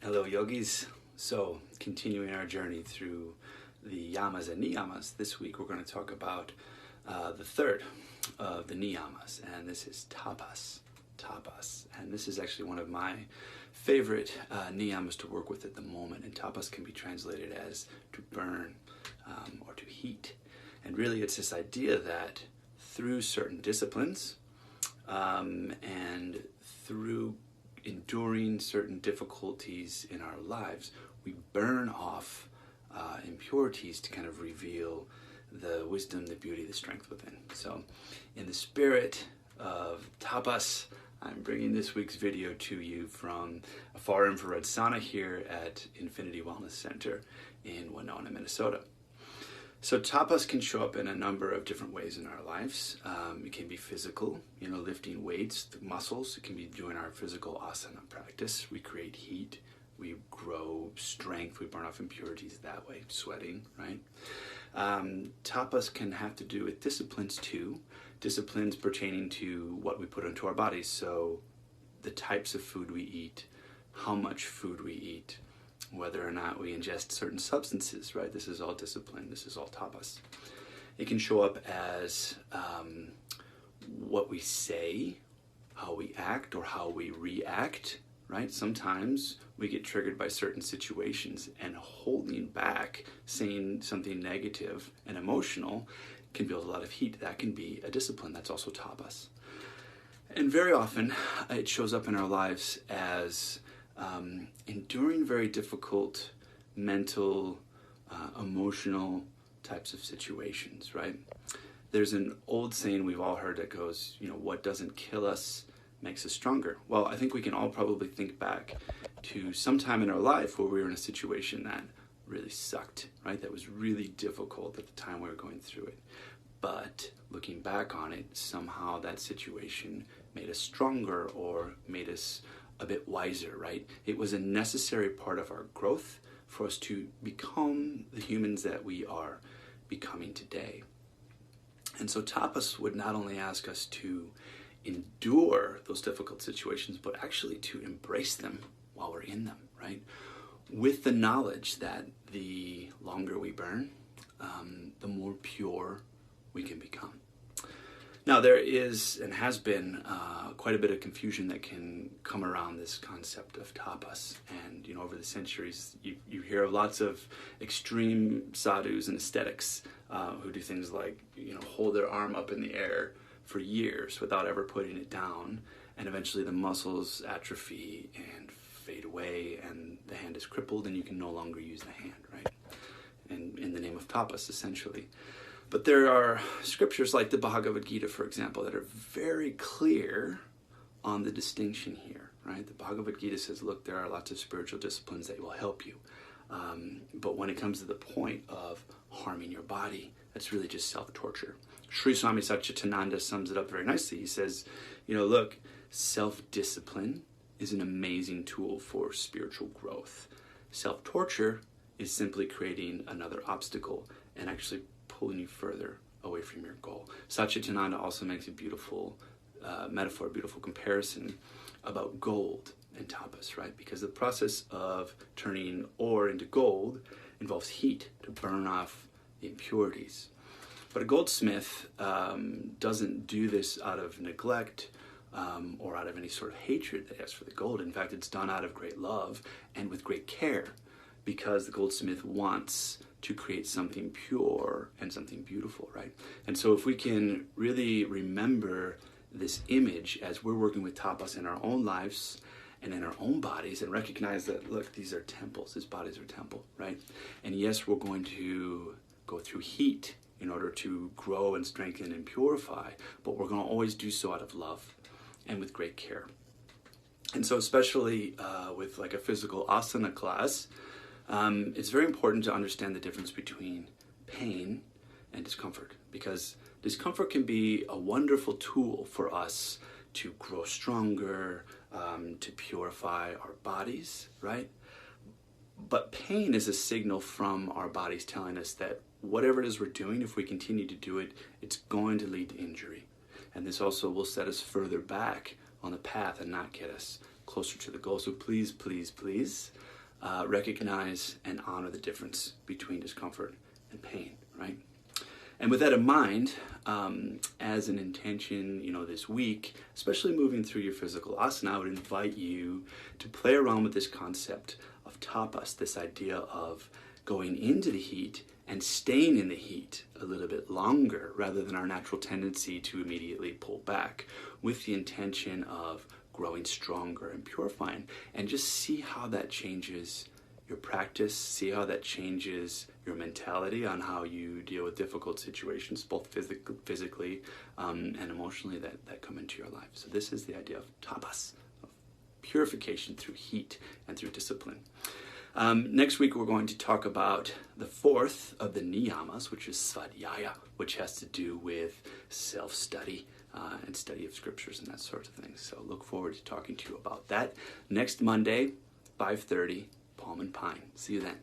Hello yogis. So continuing our journey through the Yamas and Niyamas, this week we're going to talk about the third of the Niyamas, and this is Tapas. And this is actually one of my favorite Niyamas to work with at the moment, and Tapas can be translated as to burn or to heat. And really it's this idea that through certain disciplines and through enduring certain difficulties in our lives, we burn off impurities to kind of reveal the wisdom, the beauty, the strength within. So in the spirit of Tapas, I'm bringing this week's video to you from a far infrared sauna here at Infinity Wellness Center in Winona, Minnesota. So tapas can show up in a number of different ways in our lives. It can be physical, lifting weights, the muscles. It can be doing our physical asana practice. We create heat, we grow strength, we burn off impurities that way, sweating, right? Tapas can have to do with disciplines too. Disciplines pertaining to what we put into our bodies. So the types of food we eat, how much food we eat, whether or not we ingest certain substances, right? This is all discipline. This is all tapas. It can show up as what we say, how we act, or how we react, right? Sometimes we get triggered by certain situations, and holding back, saying something negative and emotional can build a lot of heat. That can be a discipline. That's also tapas. And very often it shows up in our lives as enduring very difficult mental, emotional types of situations, right? There's an old saying we've all heard that goes, what doesn't kill us makes us stronger. Well, I think we can all probably think back to some time in our life where we were in a situation that really sucked, right? That was really difficult at the time we were going through it. But looking back on it, somehow that situation made us stronger or made us a bit wiser, right? It was a necessary part of our growth for us to become the humans that we are becoming today. And so tapas would not only ask us to endure those difficult situations, but actually to embrace them while we're in them, right? With the knowledge that the longer we burn, the more pure we can become. Now, there is and has been quite a bit of confusion that can come around this concept of tapas. And, over the centuries, you hear of lots of extreme sadhus and ascetics who do things like, hold their arm up in the air for years without ever putting it down. And eventually the muscles atrophy and fade away, and the hand is crippled, and you can no longer use the hand, right? And in the name of tapas, essentially. But there are scriptures like the Bhagavad Gita, for example, that are very clear on the distinction here, right? The Bhagavad Gita says, look, there are lots of spiritual disciplines that will help you. But when it comes to the point of harming your body, that's really just self-torture. Sri Swami Satchitananda sums it up very nicely. He says, look, self-discipline is an amazing tool for spiritual growth. Self-torture is simply creating another obstacle and actually pulling you further away from your goal. Satchitananda also makes a beautiful metaphor, a beautiful comparison about gold and tapas, right? Because the process of turning ore into gold involves heat to burn off the impurities. But a goldsmith doesn't do this out of neglect or out of any sort of hatred that he has for the gold. In fact, it's done out of great love and with great care, because the goldsmith wants to create something pure and something beautiful, right? And so if we can really remember this image as we're working with tapas in our own lives and in our own bodies, and recognize that, look, these are temples, these bodies are temple, right? And yes, we're going to go through heat in order to grow and strengthen and purify, but we're going to always do so out of love and with great care. And so especially with like a physical asana class, it's very important to understand the difference between pain and discomfort, because discomfort can be a wonderful tool for us to grow stronger, to purify our bodies, right? But pain is a signal from our bodies telling us that whatever it is we're doing, if we continue to do it, it's going to lead to injury. And this also will set us further back on the path and not get us closer to the goal. So please, please, please, recognize and honor the difference between discomfort and pain, right? And with that in mind, as an intention, this week, especially moving through your physical asana, I would invite you to play around with this concept of tapas, this idea of going into the heat and staying in the heat a little bit longer rather than our natural tendency to immediately pull back, with the intention of growing stronger and purifying. And just see how that changes your practice, see how that changes your mentality on how you deal with difficult situations, both physically and emotionally, that come into your life. So this is the idea of tapas, of purification through heat and through discipline. Next week, we're going to talk about the fourth of the niyamas, which is svadhyaya, which has to do with self-study and study of scriptures and that sort of thing. So look forward to talking to you about that next Monday, 5:30, Palm and Pine. See you then.